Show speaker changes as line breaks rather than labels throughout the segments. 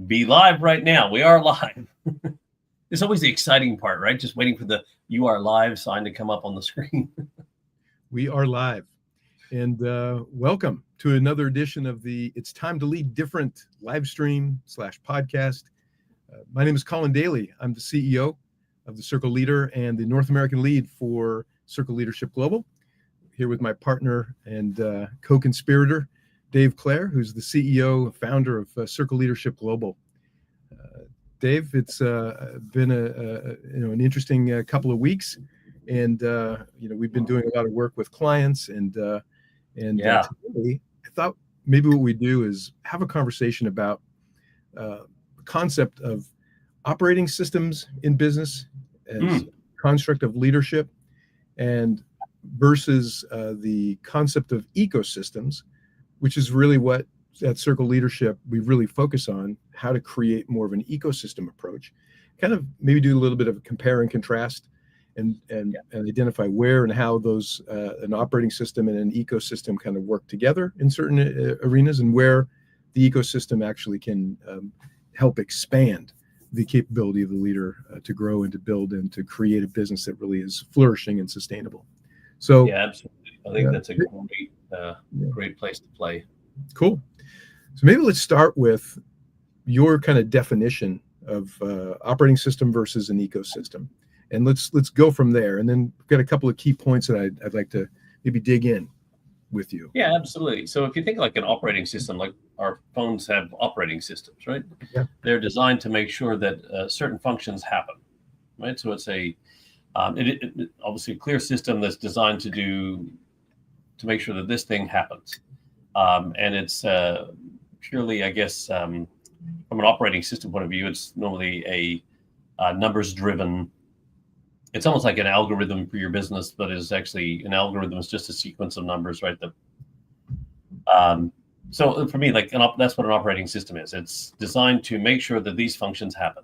be live right now. We are live. It's always the exciting part, right? Just waiting for the "you are live" sign to come up on the screen.
We are live. And welcome to another edition of the It's Time to Lead Different live stream / podcast. My name is Collin Dayley. I'm the CEO of the Circle Leader and the North American lead for Circle Leadership Global. Here with my partner and co-conspirator, Dave Clare, who's the CEO and founder of Circle Leadership Global. Dave, it's been an interesting couple of weeks, and we've been doing a lot of work with clients, and today I thought maybe what we do is have a conversation about the concept of operating systems in business as construct of leadership, and versus the concept of ecosystems, which is really what at Circle Leadership we really focus on, how to create more of an ecosystem approach, kind of maybe do a little bit of a compare and contrast and identify where and how those an operating system and an ecosystem kind of work together in certain arenas, and where the ecosystem actually can help expand the capability of the leader to grow and to build and to create a business that really is flourishing and sustainable. So
yeah, absolutely. I think that's a great place to play.
Cool. So maybe let's start with your kind of definition of operating system versus an ecosystem, and let's go from there. And then we've got a couple of key points that I'd like to maybe dig in with you.
Yeah, absolutely. So if you think like an operating system, like our phones have operating systems, right?
Yeah.
They're designed to make sure that certain functions happen, right? So it's obviously a clear system that's designed to make sure that this thing happens. And it's purely, I guess, from an operating system point of view, it's normally a numbers-driven. It's almost like an algorithm for your business, but is actually an algorithm is just a sequence of numbers, right? So for me, like that's what an operating system is. It's designed to make sure that these functions happen.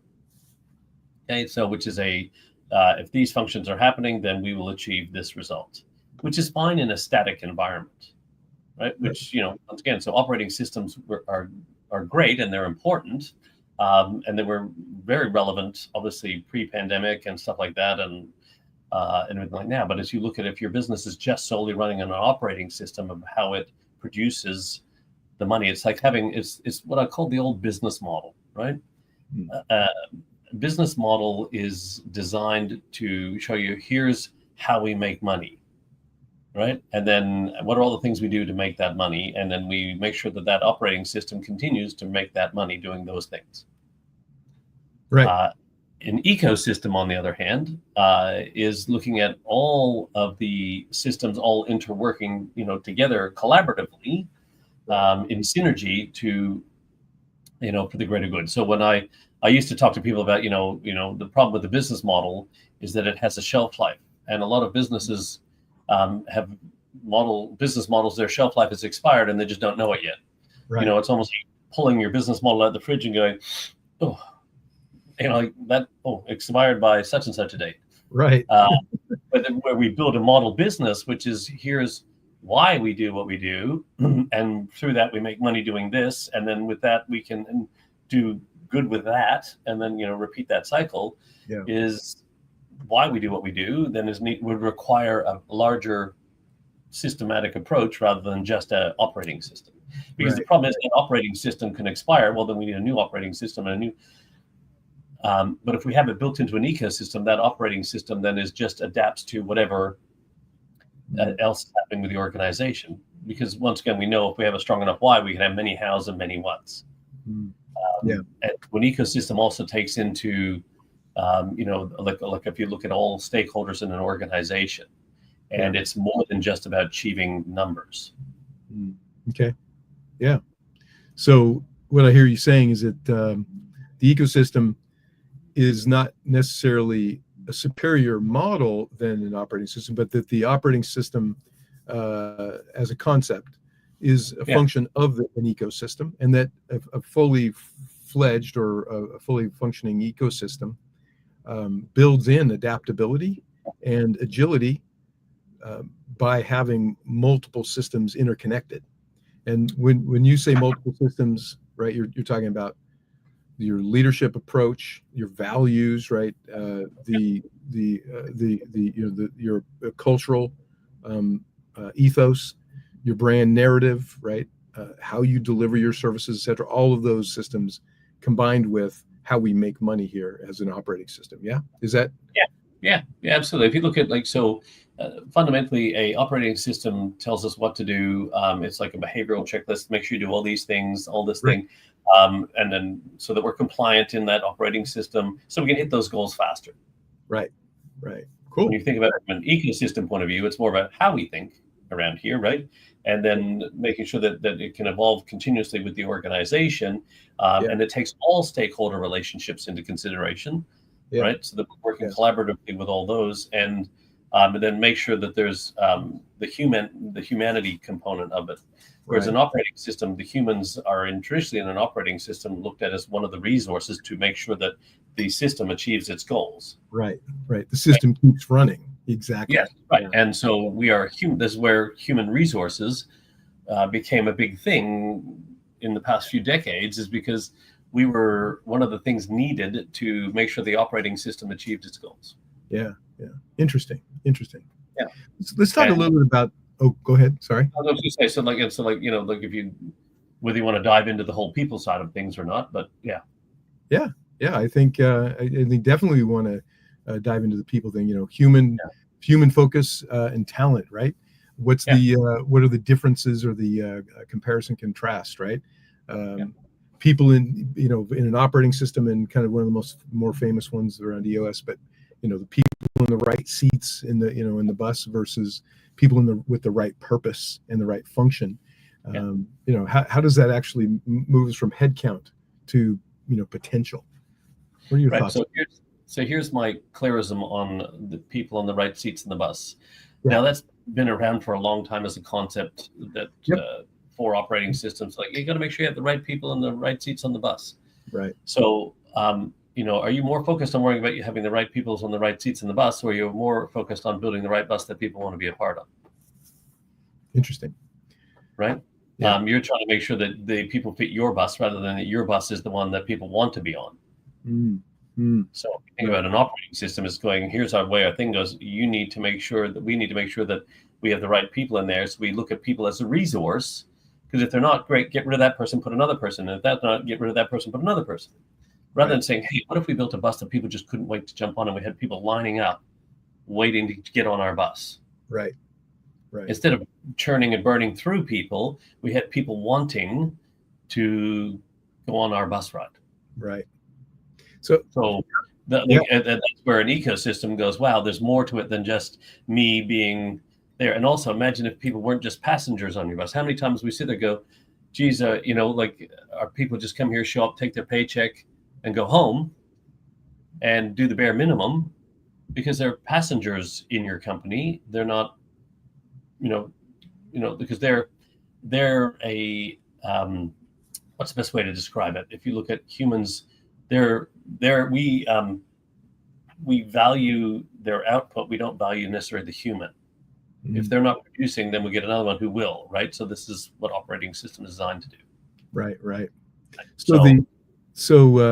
Okay, so which is if these functions are happening, then we will achieve this result, which is fine in a static environment, right? Which, once again, so operating systems are great and they're important, and they were very relevant, obviously pre-pandemic and stuff like that, and everything like that. But as you look at, if your business is just solely running on an operating system of how it produces the money, it's like it's what I call the old business model, right? Business model is designed to show you, here's how we make money, right? And then what are all the things we do to make that money? And then we make sure that operating system continues to make that money doing those things.
Right.
An ecosystem, on the other hand, is looking at all of the systems all interworking, together collaboratively in synergy to, for the greater good. So when I used to talk to people about, the problem with the business model is that it has a shelf life, and a lot of businesses have business models, their shelf life is expired and they just don't know it yet.
Right.
It's almost like pulling your business model out of the fridge and going, expired by such and such a date.
Right.
But then where we build a model business, which is, here's why we do what we do, and through that we make money doing this, and then with that we can do good with that, and then repeat that cycle. Is why we do what we do, then would require a larger systematic approach rather than just an operating system. Because the problem is an operating system can expire. Well, then we need a new operating system and a new. But if we have it built into an ecosystem, that operating system then just adapts to whatever else is happening with the organization. Because once again, we know if we have a strong enough why, we can have many hows and many whats. And when ecosystem also takes into like if you look at all stakeholders in an organization, and it's more than just about achieving numbers.
Okay. Yeah. So what I hear you saying is that the ecosystem is not necessarily a superior model than an operating system, but that the operating system as a concept is a function of an ecosystem, and that a fully fledged or a fully functioning ecosystem builds in adaptability and agility by having multiple systems interconnected. And when you say multiple systems, right? You're talking about your leadership approach, your values, right? Your cultural ethos, your brand narrative, right? How you deliver your services, et cetera. All of those systems combined with how we make money here as an operating system. Yeah, is that?
Yeah, absolutely. If you look at fundamentally, a operating system tells us what to do. It's like a behavioral checklist. Make sure you do all these things, all this
Right.
thing, and then so that we're compliant in that operating system, so we can hit those goals faster.
Right. Cool.
When you think about it from an ecosystem point of view, it's more about how we think around here, right? And then making sure that it can evolve continuously with the organization, and it takes all stakeholder relationships into consideration, right? So that we're working collaboratively with all those, and then make sure that there's the humanity component of it. Whereas an operating system, the humans are traditionally in an operating system looked at as one of the resources to make sure that the system achieves its goals.
Right. The system keeps running. Exactly.
Yes, right. And so we are human. This is where human resources became a big thing in the past few decades, is because we were one of the things needed to make sure the operating system achieved its goals.
Yeah. Interesting.
Yeah.
Let's talk a little bit about. Oh, go ahead. Sorry.
I was just say if you whether you want to dive into the whole people side of things or not, but yeah.
I think definitely we want to dive into the people thing. Human focus and talent, right? What are the differences or the comparison contrast, right? People in an operating system, and kind of one of the more famous ones around EOS, but the people in the right seats in the bus versus people with the right purpose and the right function. How does that actually move us from headcount to potential? What are your thoughts?
So here's my clarism on the people on the right seats in the bus. Now that's been around for a long time as a concept that for operating systems, like you got to make sure you have the right people in the right seats on the bus.
Right.
So are you more focused on worrying about you having the right people on the right seats in the bus, or you're more focused on building the right bus that people want to be a part of? Interesting. Right? Yeah. You're trying to make sure that the people fit your bus rather than that your bus is the one that people want to be on. So if you think about an operating system, it's going, here's our way our thing goes. We need to make sure that we have the right people in there. So we look at people as a resource, because if they're not great, get rid of that person, put another person. And if that's not, get rid of that person, put another person. Rather than saying, hey, what if we built a bus that people just couldn't wait to jump on, and we had people lining up, waiting to get on our bus. Right. Instead of churning and burning through people, we had people wanting to go on our bus ride. Right. So that's where an ecosystem goes, wow, there's more to it than just me being there. And also imagine if people weren't just passengers on your bus. How many times we sit there and go, geez, our people just come here, show up, take their paycheck and go home and do the bare minimum because they're passengers in your company. They're not, because they're a, what's the best way to describe it? If you look at humans, we value their output. We don't value necessarily the human. Mm-hmm. If they're not producing, then we get another one who will, right? So this is what operating system is designed to do. Right. So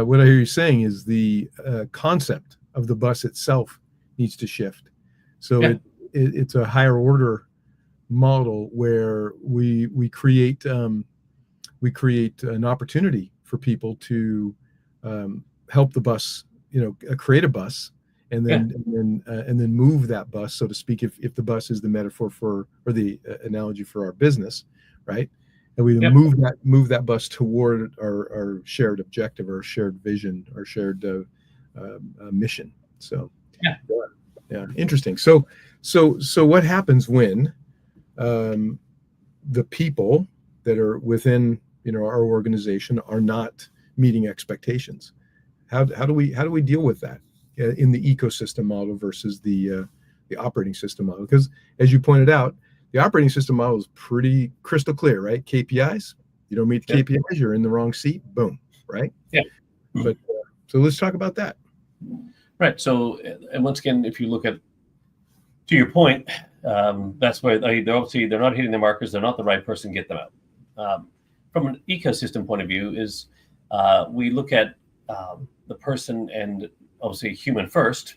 what I hear you saying is the concept of the bus itself needs to shift. So it's a higher order model where we create an opportunity for people to help the bus, create a bus, and then move that bus, so to speak, if the bus is the metaphor or the analogy for our business, right? And we move that bus toward our shared objective, or shared vision, or shared mission. So interesting. So what happens when the people that are within our organization are not meeting expectations? How do we deal with that in the ecosystem model versus the operating system model? Because as you pointed out, the operating system model is pretty crystal clear, right? KPIs. You don't meet the KPIs, you're in the wrong seat. Boom, right? Yeah. But so let's talk about that. Right. So, and once again, if you look at, to your point, that's why they're not hitting the markers. They're not the right person. Get them out. from an ecosystem point of view is we look at the person and obviously human first.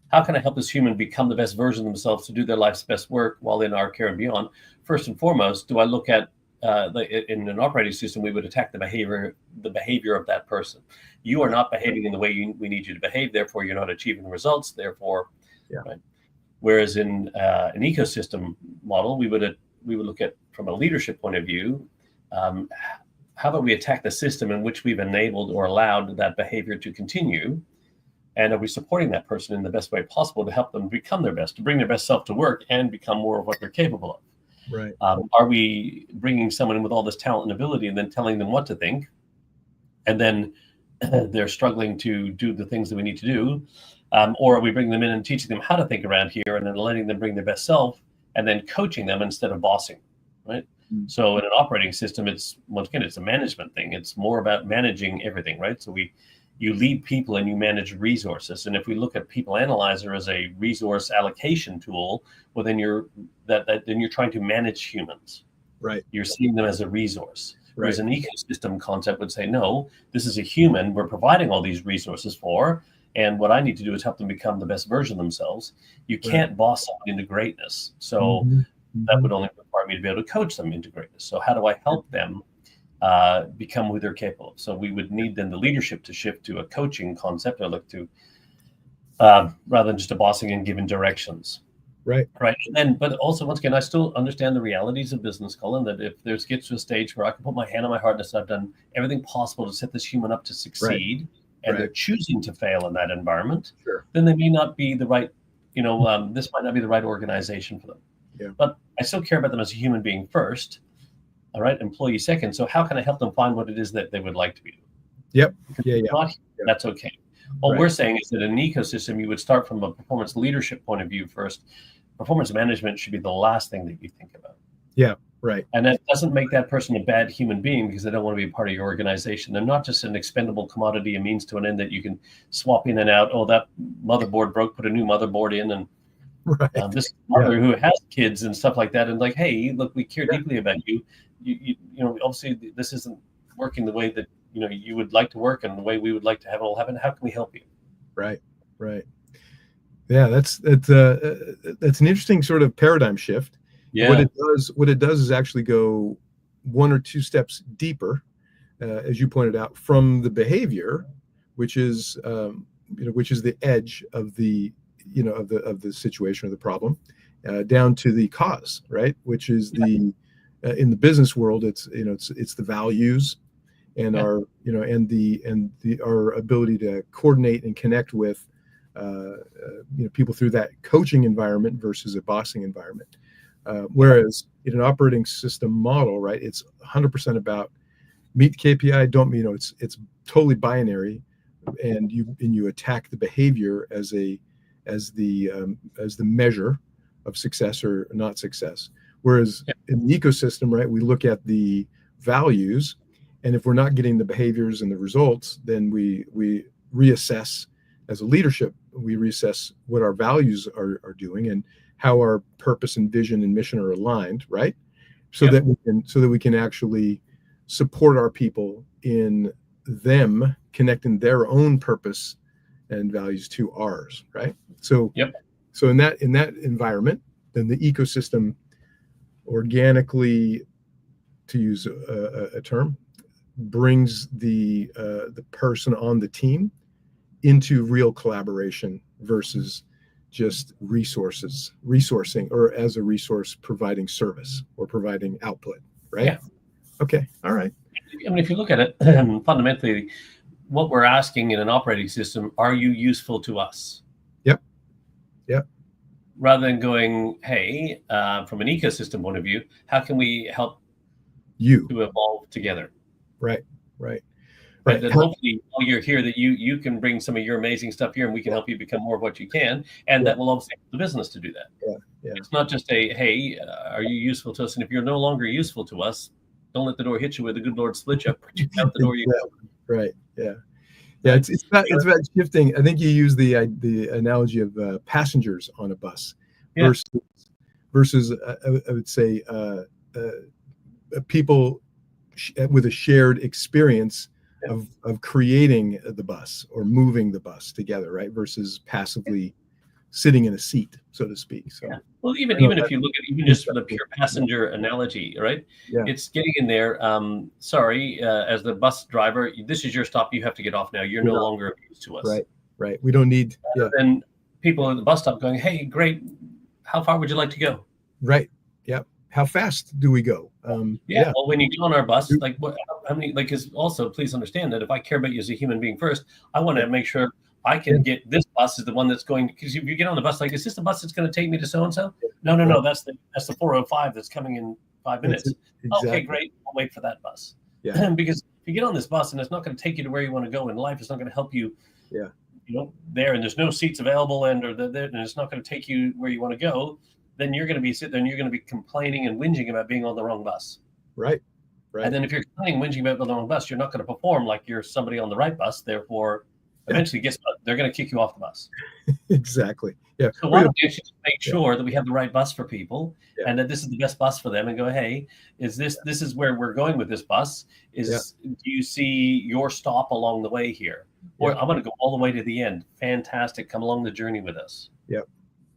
How can I help this human become the best version of themselves to do their life's best work while in our care and beyond? First and foremost, do I look at in an operating system, we would attack the behavior of that person. You are not behaving in the way we need you to behave. Therefore, you're not achieving the results. Therefore, right? Whereas in an ecosystem model, we would look at from a leadership point of view. How about we attack the system in which we've enabled or allowed that behavior to continue? And are we supporting that person in the best way possible to help them become their best, to bring their best self to work and become more of what they're capable of?
Right.
Are we bringing someone in with all this talent and ability and then telling them what to think? And then they're struggling to do the things that we need to do. Or are we bringing them in and teaching them how to think around here and then letting them bring their best self and then coaching them instead of bossing, right? Mm-hmm. So in an operating system, it's a management thing. It's more about managing everything, right? So you lead people and you manage resources. And if we look at People Analyzer as a resource allocation tool, well, then you're trying to manage humans.
Right.
You're seeing them as a resource.
Right.
Whereas an ecosystem concept would say, no, this is a human we're providing all these resources for. And what I need to do is help them become the best version of themselves. You can't boss someone into greatness. So that would only require me to be able to coach them into greatness. So how do I help them become who they're capable of? So we would need then the leadership to shift to a coaching concept, or look to rather than just a bossing and giving directions.
Right.
And then, but also, once again, I still understand the realities of business, Collin, that if there's gets to a stage where I can put my hand on my heart and say, I've done everything possible to set this human up to succeed, and they're choosing to fail in that environment, then they may not be the right, this might not be the right organization for them.
Yeah.
But I still care about them as a human being first. All right, employee second. So how can I help them find what it is that they would like to be doing?
Yep.
That's okay. What we're saying is that in an ecosystem, you would start from a performance leadership point of view first. Performance management should be the last thing that you think about.
Yeah, right.
And that doesn't make that person a bad human being because they don't want to be a part of your organization. They're not just an expendable commodity, a means to an end that you can swap in and out. Oh, that motherboard broke, put a new motherboard in. And this mother who has kids and stuff like that, and like, hey, look, we care deeply about you. You obviously this isn't working the way that you would like to work and the way we would like to have it all happen. How can we help you?
Right. Yeah, that's an interesting sort of paradigm shift. Yeah. What it does is actually go one or two steps deeper, as you pointed out, from the behavior, which is the edge of the of the situation or the problem, down to the cause, right? Which is the in the business world, it's the values and our our ability to coordinate and connect with people through that coaching environment versus a bossing environment. Whereas in an operating system model, right, it's 100% about meet the KPI, don't it's totally binary, and you attack the behavior as the measure of success or not success. Whereas in the ecosystem, right, we look at the values, and if we're not getting the behaviors and the results, then we reassess as a leadership. We reassess what our values are doing and how our purpose and vision and mission are aligned, right? So that we can actually support our people in them connecting their own purpose and values to ours, right? So in that environment, then the ecosystem organically, to use a term, brings the person on the team into real collaboration versus just resourcing, or as a resource providing service or providing output, right?
Yeah.
Okay. All right.
I mean, if you look at it, fundamentally, what we're asking in an operating system, are you useful to us?
Yep.
Rather than going, hey, from an ecosystem point of view, how can we help you to evolve together?
Right.
That hopefully while you're here, that you can bring some of your amazing stuff here, and we can help you become more of what you can, and that will obviously help the business to do that.
Yeah.
It's not just a, hey, are you useful to us? And if you're no longer useful to us, don't let the door hit you where the good Lord split you up, put you out the door you go.
Right. Yeah. It's about shifting. I think you use the analogy of passengers on a bus versus I would say people with a shared experience of creating the bus or moving the bus together, right? Versus passively sitting in a seat, so to speak. So,
well, even if you look at even just for the pure passenger analogy, right?
Yeah.
It's getting in there. Sorry, as the bus driver, this is your stop. You have to get off now. You're no longer of use to us.
Right. We don't need.
And people at the bus stop going, "Hey, great. How far would you like to go?"
Right. Yep. How fast do we go?
Well, when you get on our bus, like what? How many? Like, is also please understand that if I care about you as a human being first, I want to make sure I can get this bus is the one that's going, because if you get on the bus, like, is this the bus that's going to take me to so and so? No, that's the 405 that's coming in 5 minutes. Exactly. Okay, great. I'll wait for that bus. Yeah. Because if you get on this bus and it's not going to take you to where you want to go in life, it's not going to help you. Yeah. There, and there's no seats available, and it's not going to take you where you want to go. Then you're going to be sitting there and you're going to be complaining and whinging about being on the wrong bus. Right. And then if you're complaining and whinging about the wrong bus, you're not going to perform like you're somebody on the right bus. Therefore, eventually, guess what? They're going to kick you off the bus. Exactly. Yeah. So why don't we just make sure that we have the right bus for people, and that this is the best bus for them, and go, hey, this is where we're going with this bus? Do you see your stop along the way here? Or I'm going to go all the way to the end. Fantastic. Come along the journey with us. Yep.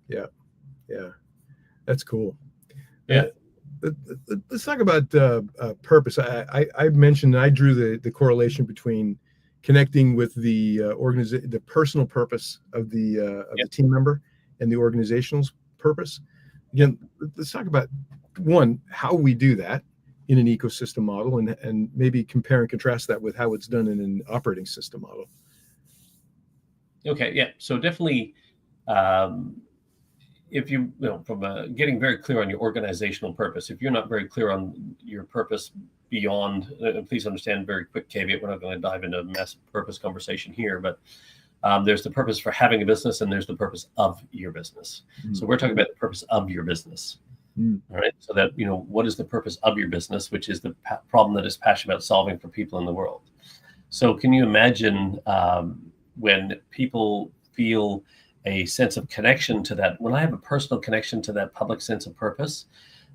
Yeah. That's cool. Yeah. Let's talk about purpose. I mentioned, I drew the correlation between connecting with the the personal purpose of the team member and the organizational purpose. Again, let's talk about how we do that in an ecosystem model, and maybe compare and contrast that with how it's done in an operating system model. Okay, yeah. So definitely, if from getting very clear on your organizational purpose, if you're not very clear on your purpose beyond, please understand, very quick caveat, we're not going to dive into a massive purpose conversation here, but there's the purpose for having a business, and there's the purpose of your business. So we're talking about the purpose of your business. All right. So that, what is the purpose of your business, which is the problem that is passionate about solving for people in the world. So can you imagine when people feel a sense of connection to that, when I have a personal connection to that public sense of purpose,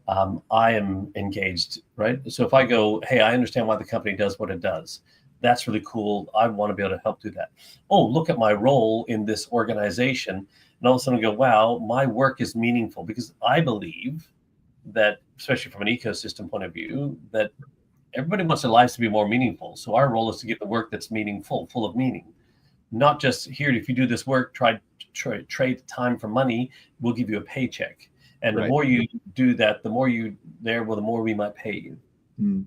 I am engaged, right? So if I go, hey, I understand why the company does what it does. That's really cool. I want to be able to help do that. Oh, look at my role in this organization. And all of a sudden I go, wow, my work is meaningful, because I believe that, especially from an ecosystem point of view, that everybody wants their lives to be more meaningful. So our role is to get the work that's meaningful, full of meaning. Not just here, if you do this work, trade time for money, we'll give you a paycheck. And the more you do that, the more the more we might pay you.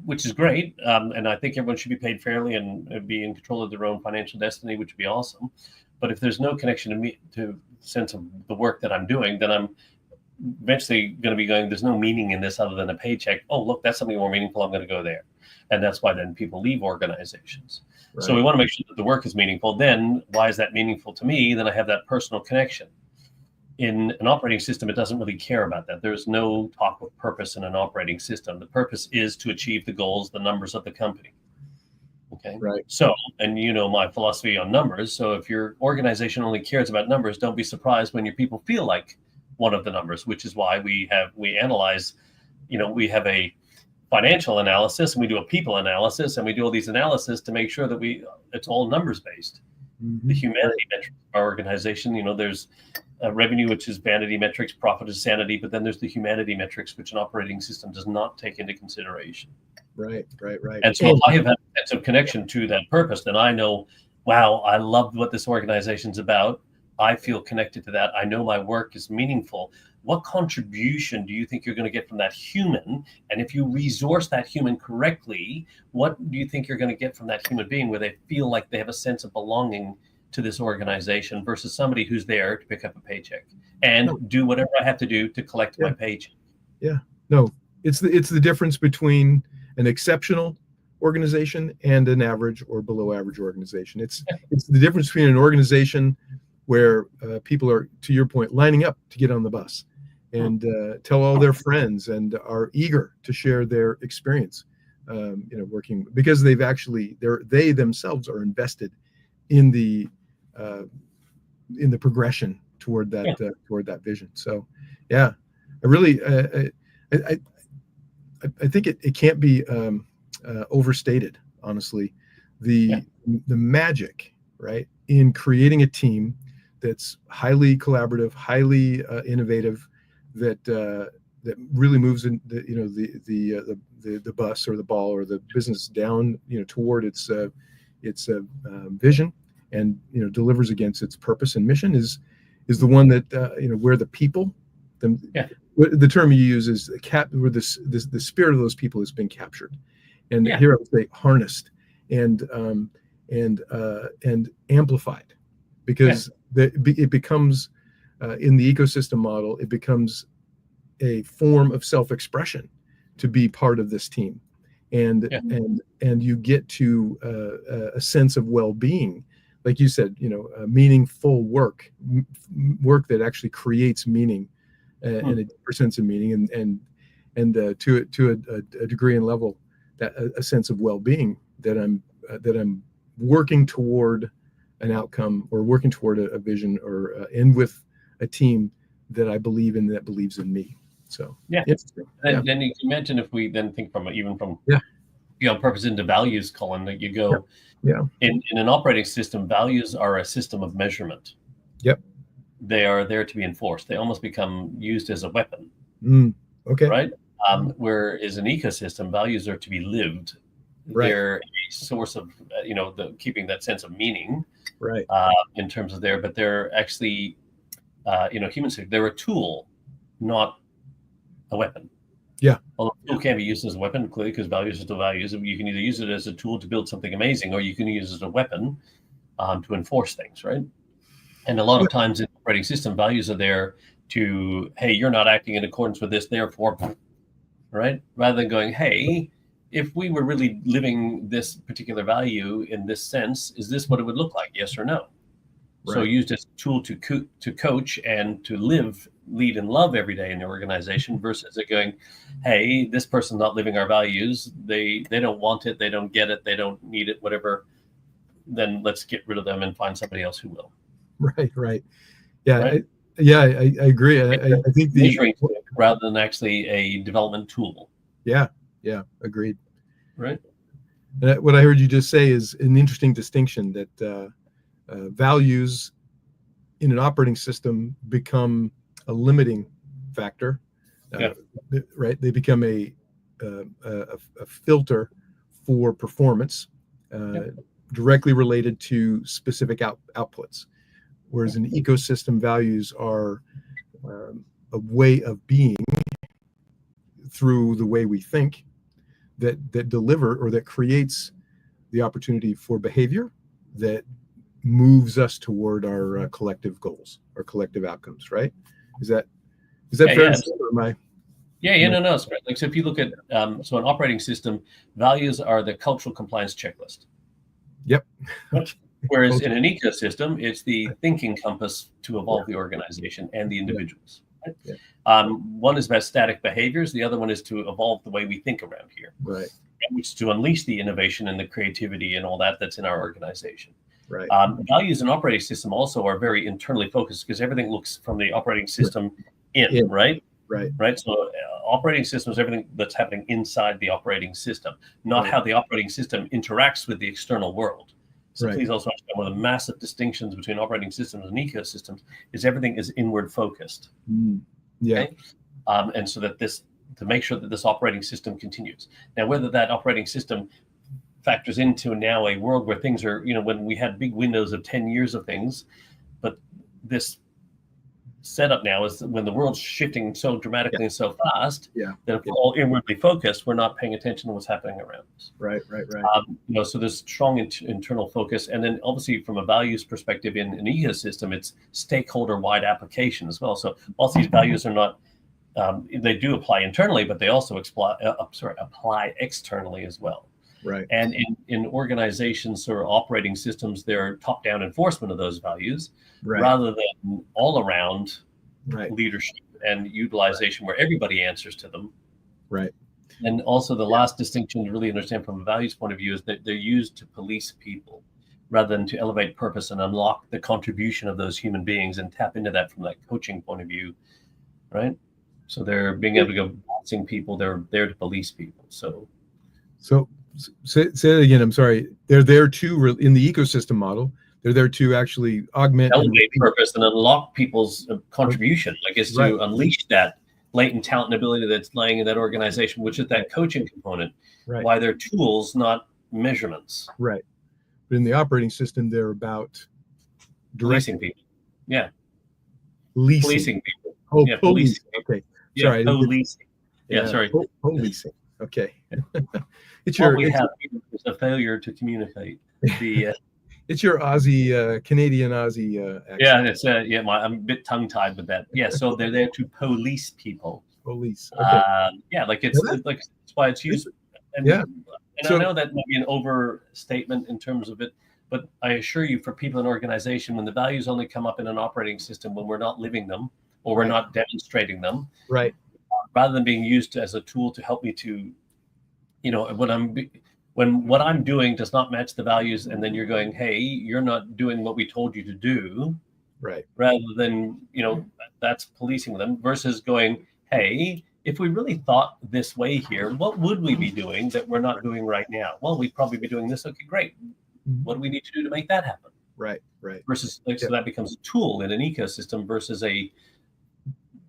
Which is great. And I think everyone should be paid fairly and be in control of their own financial destiny, which would be awesome. But if there's no connection to the sense of the work that I'm doing, then I'm eventually going to be going, there's no meaning in this other than a paycheck. Oh, look, that's something more meaningful. I'm going to go there. And that's why then people leave organizations. So we want to make sure that the work is meaningful. Then why is that meaningful to me? Then I have that personal connection. In an operating system, it doesn't really care about that. There's no talk of purpose in an operating system. The purpose is to achieve the goals, the numbers of the company. Okay. Right. So, and my philosophy on numbers. So if your organization only cares about numbers, don't be surprised when your people feel like one of the numbers, which is why we analyze, we have a financial analysis, and we do a people analysis, and we do all these analysis to make sure that it's all numbers based. The humanity metrics of our organization, there's revenue, which is vanity metrics, profit is sanity, but then there's the humanity metrics, which an operating system does not take into consideration. Right. And so if I have a sense of connection to that purpose, then I know, wow, I love what this organization's about. I feel connected to that. I know my work is meaningful. What contribution do you think you're going to get from that human? And if you resource that human correctly, what do you think you're going to get from that human being, where they feel like they have a sense of belonging to this organization, versus somebody who's there to pick up a paycheck and do whatever I have to do to collect my paycheck? Yeah, no, it's the difference between an exceptional organization and an average or below average organization. It's the difference between an organization where people are, to your point, lining up to get on the bus and tell all their friends and are eager to share their experience, working, because they themselves are invested in the progression toward that vision. So, yeah, I really, I
I think it can't be overstated, honestly. The magic, right, in creating a team that's highly collaborative, highly innovative, that really moves in the bus or the ball or the business down toward its vision, and delivers against its purpose and mission is the one that where the people, the term you use is where the spirit of those people has been captured, and here I would say harnessed and amplified, because it becomes in the ecosystem model, it becomes a form of self-expression to be part of this team, and you get to a sense of well-being, like you said, meaningful work that actually creates meaning and a deeper sense of meaning, and to a degree and level, that a sense of well-being that I'm working toward an outcome, or working toward a vision, or and with a team that I believe in, that believes in me. So
then you can imagine, if we then think from purpose into values, Colin, that you go in an operating system, values are a system of measurement. They are there to be enforced. They almost become used as a weapon. Right. Whereas an ecosystem, values are to be lived. They're a source of keeping that sense of meaning, in terms of but they're actually humans, they're a tool, not a weapon. Although a tool can be used as a weapon, clearly, because values are still values. You can either use it as a tool to build something amazing, or you can use it as a weapon to enforce things, right? And a lot of times in operating system, values are there to, hey, you're not acting in accordance with this, therefore, right? Rather than going, hey, if we were really living this particular value in this sense, is this what it would look like? Yes or no? So used as a tool to coach and to live, lead, and love every day in the organization, versus it going, hey, this person's not living our values. They don't want it. They don't get it. They don't need it, whatever. Then let's get rid of them and find somebody else who will.
Right. Yeah. Right? I agree. I think
measuring rather than actually a development tool.
Yeah. Agreed.
Right.
What I heard you just say is an interesting distinction, that values in an operating system become a limiting factor. Right. They become a filter for performance, directly related to specific outputs. Whereas an ecosystem, values are a way of being through the way we think, that deliver, or that creates the opportunity for behavior that moves us toward our collective goals, our collective outcomes. Right? Is that fair?
No, it's great. Like, so if you look at so an operating system, values are the cultural compliance checklist. Whereas in an ecosystem, it's the thinking compass to evolve the organization and the individuals. One is about static behaviors. The other one is to evolve the way we think around here. Which is to unleash the innovation and the creativity and all that's in our organization. Values in operating system also are very internally focused, because everything looks from the operating system in. Right. So operating system is everything that's happening inside the operating system, not how the operating system interacts with the external world. So please also understand, one of the massive distinctions between operating systems and ecosystems is everything is inward focused. And so that to make sure that this operating system continues. Now, whether that operating system factors into now a world where things are, when we had big windows of 10 years of things, but this setup now is when the world's shifting so dramatically and so fast that if we're all inwardly focused, we're not paying attention to what's happening around us.
Right.
So there's strong internal focus, and then obviously from a values perspective in an ecosystem, it's stakeholder-wide application as well. So whilst these values are not, they do apply internally, but they also apply externally as well. And in organizations or operating systems, they're top-down enforcement of those values rather than all-around leadership and utilization where everybody answers to them. And also the last distinction to really understand from a values point of view is that they're used to police people rather than to elevate purpose and unlock the contribution of those human beings and tap into that from that coaching point of view, right? So they're being able to go policing people. They're there to police people. So
say it again. I'm sorry. They're there to in the ecosystem model. They're there to actually augment
elevate purpose and unlock people's contribution. Like it's to unleash that latent talent and ability that's lying in that organization, which is that coaching component.
Right.
Why they're tools, not measurements.
Right. But in the operating system, they're about
policing people. Yeah.
Policing
people.
Oh,
yeah,
policing. Okay. Sorry.
Policing. Yeah, sorry.
Policing. Okay.
It's what we have is a failure to communicate.
It's your Aussie, Canadian Aussie accent.
Yeah, it's I'm a bit tongue-tied with that. Yeah, so they're there to police people.
Police. Okay.
That's why it's used. And I know that might be an overstatement in terms of it, but I assure you, for people in organization, when the values only come up in an operating system when we're not living them or we're not demonstrating them,
right,
rather than being used as a tool to help me to, when what I'm doing does not match the values, and then you're going, hey, you're not doing what we told you to do,
right?
Rather than, that's policing them versus going, hey, if we really thought this way here, what would we be doing that we're not doing right now? Well, we'd probably be doing this. Okay, great. What do we need to do to make that happen?
Right.
Versus, so that becomes a tool in an ecosystem versus a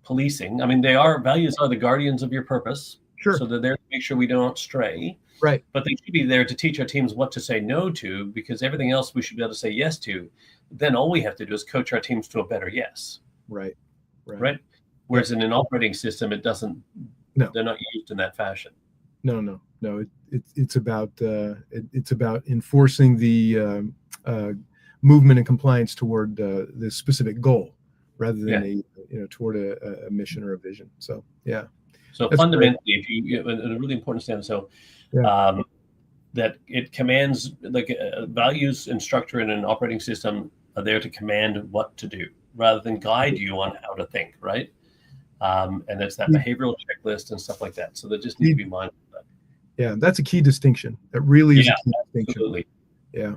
policing. I mean, values are the guardians of your purpose.
Sure.
So they're there to make sure we don't stray.
Right.
But they should be there to teach our teams what to say no to, because everything else we should be able to say yes to. Then all we have to do is coach our teams to a better yes.
Right.
Whereas in an operating system, it doesn't. No, they're not used in that fashion.
No. It's about enforcing the movement and compliance toward the specific goal, rather than toward a mission or a vision. So yeah.
So that's fundamentally, great. If you, a really important step. So that it commands, like values and structure in an operating system are there to command what to do, rather than guide you on how to think, right? And that's that behavioral checklist and stuff like that. So they just need to be mindful of that.
Yeah, that's a key distinction. That really is a key distinction.
Absolutely.
Yeah.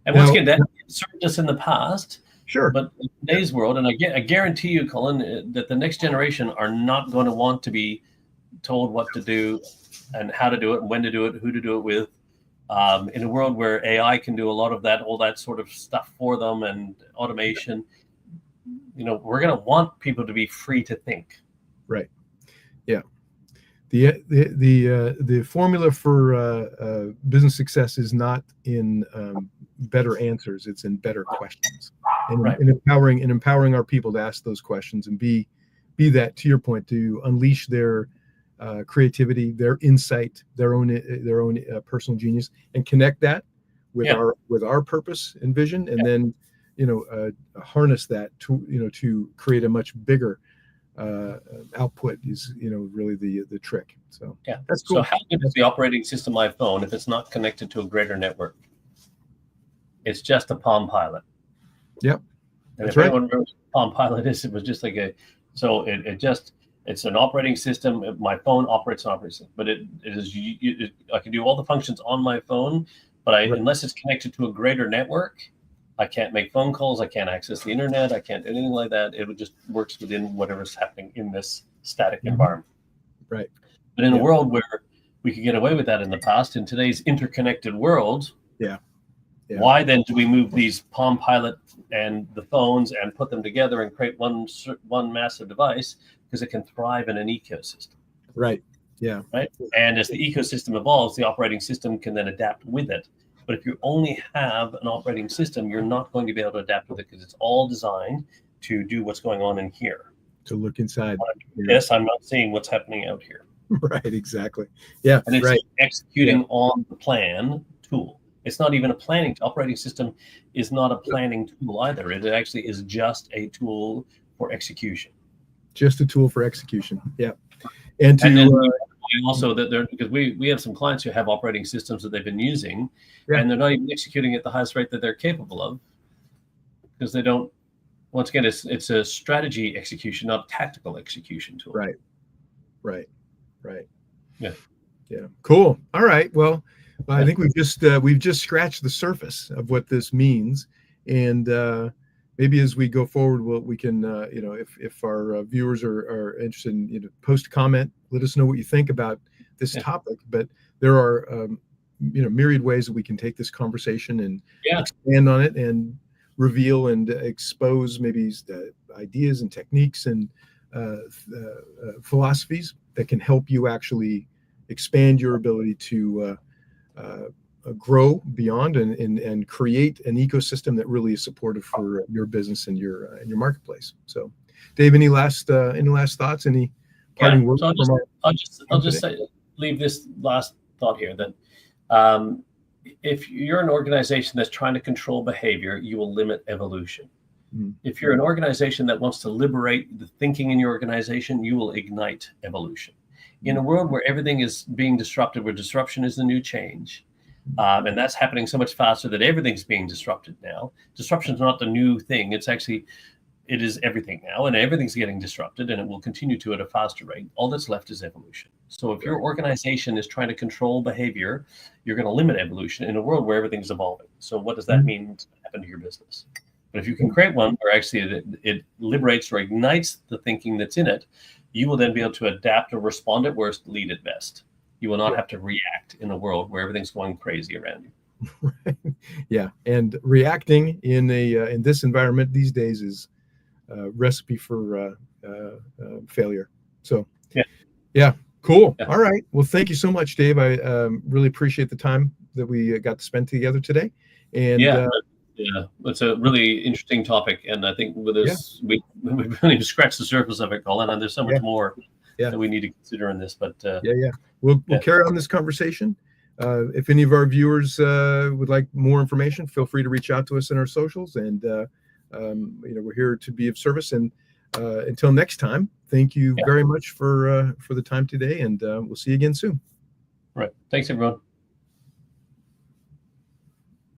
And once again, that served us in the past.
Sure.
But in today's world, and I guarantee you, Collin, that the next generation are not going to want to be told what to do and how to do it and when to do it, who to do it with. In a world where AI can do a lot of that, all that sort of stuff for them, and automation, we're going to want people to be free to think.
Right. Yeah. The formula for business success is not in better answers; it's in better questions, and empowering our people to ask those questions and be that, to your point, to unleash their creativity, their insight, their own personal genius, and connect that with our purpose and vision, and then harness that to create a much bigger output is really the trick. So that's cool.
So how good is the operating system iPhone if it's not connected to a greater network? It's just a Palm Pilot.
Yep.
And if anyone remembers what Palm Pilot is, it was just like it's an operating system. My phone operates an operating system, but it is I can do all the functions on my phone, but unless it's connected to a greater network, I can't make phone calls. I can't access the internet. I can't do anything like that. It just works within whatever's happening in this static environment.
Right.
But in a world where we could get away with that in the past, in today's interconnected world, why then do we move these Palm Pilot and the phones and put them together and create one massive device? Because it can thrive in an ecosystem.
Right. Yeah.
Right. And as the ecosystem evolves, the operating system can then adapt with it. But if you only have an operating system, you're not going to be able to adapt with it, because it's all designed to do what's going on in here.
To look inside.
Yes, I'm not seeing what's happening out here.
Right, exactly. Yeah.
And it's executing on the plan tool. It's not even a planning. Operating system is not a planning tool either. It actually is just a tool for execution.
Just a tool for execution. Yeah. And
then also that because we have some clients who have operating systems that they've been using, and they're not even executing at the highest rate that they're capable of, because they don't. Once again, it's a strategy execution, not a tactical execution tool.
Right.
Yeah.
Cool. All right. Well, I think we've just scratched the surface of what this means, and maybe as we go forward, we can, if our viewers are interested in, post a comment, let us know what you think about this topic. But there are, myriad ways that we can take this conversation and expand on it and reveal and expose maybe ideas and techniques and philosophies that can help you actually expand your ability to grow beyond and create an ecosystem that really is supportive for your business and your marketplace. So, Dave, any last thoughts? Any parting words?
So I'll just leave this last thought here that if you're an organization that's trying to control behavior, you will limit evolution. If you're an organization that wants to liberate the thinking in your organization, you will ignite evolution. In a world where everything is being disrupted, where disruption is the new change, and that's happening so much faster that everything's being disrupted now. Disruption is not the new thing. It is everything now, and everything's getting disrupted, and it will continue to at a faster rate. All that's left is evolution. So if your organization is trying to control behavior, you're going to limit evolution in a world where everything's evolving. So what does that mean to happen to your business? But if you can create one where actually it liberates or ignites the thinking that's in it, you will then be able to adapt or respond at worst, lead at best. You will not have to react in a world where everything's going crazy around you.
Right. Yeah, and reacting in this environment these days is a recipe for failure. So, yeah, cool. Yeah. All right. Well, thank you so much, Dave. I really appreciate the time that we got to spend together today. And
it's a really interesting topic, and I think with this, we've really scratched the surface of it, Collin, and there's so much more that we need to consider in this. But
we'll carry on this conversation. If any of our viewers would like more information, feel free to reach out to us in our socials, and we're here to be of service. And until next time, thank you very much for the time today, and we'll see you again soon.
Right. Thanks, everyone.